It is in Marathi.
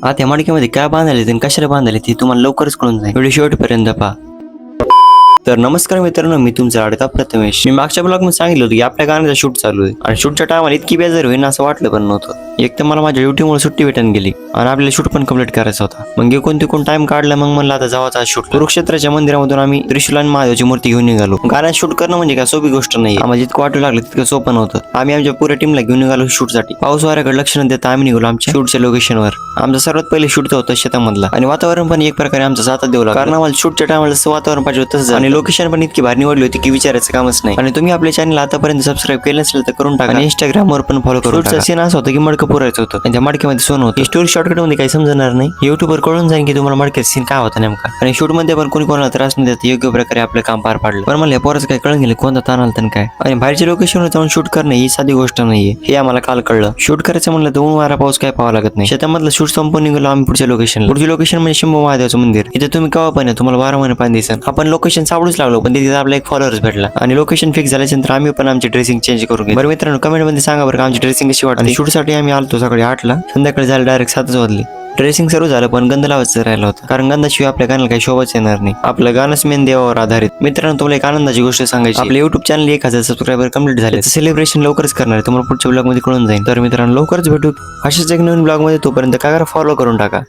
आता या मडक्यामध्ये काय बांधायले आणि कशाला बांधायले ते तुम्हाला लवकरच कळून जाईल. व्हिडिओ शेवटपर्यंत पहा. तर नमस्कार मित्रांनो, मी तुमचा लाडका प्रथमेश. मी मागच्या ब्लॉग मध्ये सांगितलं होतं की आपल्या गाण्याचा शूट चालू आहे आणि शूटच्या टायमाला इतकी बेजार होईल असं वाटलं पण नव्हतं. एक तर मला माझ्या ड्युटीमुळे सुट्टी भेटून गेली आणि आपल्याला शूट पण कम्प्लीट करायचा होता. मग एकूण तिकून टाइम काढला. मग म्हणलं आता जावाचा शूट. कुरुक्षेत्राच्या मंदिरामधून आम्ही त्रिशूल आणि महादेवाची मूर्ती घेऊन निघालो. गाण्यात शूट करणं म्हणजे काय सोपी गोष्ट नाही. आम्हाला जितकं वाटू लागलं तितकं सोपं नव्हतं. आम्ही आमच्या पुऱ्या टीमला घेऊन निघालो शूटसाठी. पाऊस वाऱ्याकडे लक्ष न देता आम्ही निघालो आमच्या शूटच्या लोकेशनवर. आमचा सर्वात पहिले शूट होतं शेतामधला आणि वातावरण पण एक प्रकारे आमचा साथ देऊ लागला, कारण आम्हाला शूटच्या टायमाला जसं वातावरण पाहिजे होतं तसं आणि लोकेशन पण इतकी भारी निवडली होती की विचारायचं कामच नाही. आणि तुम्ही आपल्या चॅनल आतापर्यंत सबस्क्राईब केलं नसेल तर करून टाका आणि इंस्टाग्रामवर पण फॉलो करून टाका. सीन असं होतं की मडकं पुरायचं होतं आणि त्या मडक्यामध्ये सोनं होतं. स्टोरी शॉर्टकट मध्ये काही समजणार नाही. युट्यूबवर कळून जाईल की तुम्हाला मडक्यात सीन काय होता नेमका. आणि शूट मध्ये पण कोणी कोणाला त्रास न देता योग्य प्रकारे आपलं काम पार पाडलं. पण मला पोराचं काय कळून गेलं कोणता ताण आला तर काय. आणि बाहेरच्या लोकेशनवर जाऊन शूट करणं ही साधी गोष्ट नाहीये हे आम्हाला काल कळलं. शूट करायचं म्हणलं तर ऊन वारा पाऊस काय पाहावं लागत नाही. शेतामधलं शूट संपून निघालो आम्ही पुढच्या लोकेशनला. पुढचे लोकेशन म्हणजे शंभू महादेवाचं मंदिर. इथे तुम्ही केव्हा पण तुम्हाला 12 महिने पाणी दिसेल. आपण लोकेशन सापडूच लागलो पण तिथे आपला एक फॉलोअर्स भेटला आणि लोकेशन फिक्स झाल्यानंतर आम्ही पण आमची ड्रेसिंग चेंज करून घेतली. बरं मित्रांनो, कमेंट मध्ये सांगा बरं आमची ड्रेसिंग कशी वाटते. शूट साठी आम्ही आलतो सकाळी 8ला, संध्याकाळी झालं डायरेक्ट 7 वाजली. ड्रेसिंग सर्व झालं पण गंध लावायचं राहिलं होतं, कारण गंधाशिवाय आपल्या गाण्याला काही शोभाच येणार नाही. आपलं गाणंच मेन देवावर आधारित. मित्रांनो, तुम्हाला एक आनंदाची गोष्ट सांगायची. आपल्या युट्यूब चॅनल 1000 सबस्क्रायबर कंप्लीट झाले. सेलिब्रेशन लवकरच करणार आहे, तुम्हाला पुढच्या ब्लॉग मध्ये कळून जाईल. तर मित्रांनो, लवकरच भेटू अशाच एक नवीन ब्लॉग मध्ये. तोपर्यंत काय करा, फॉलो करून टाका.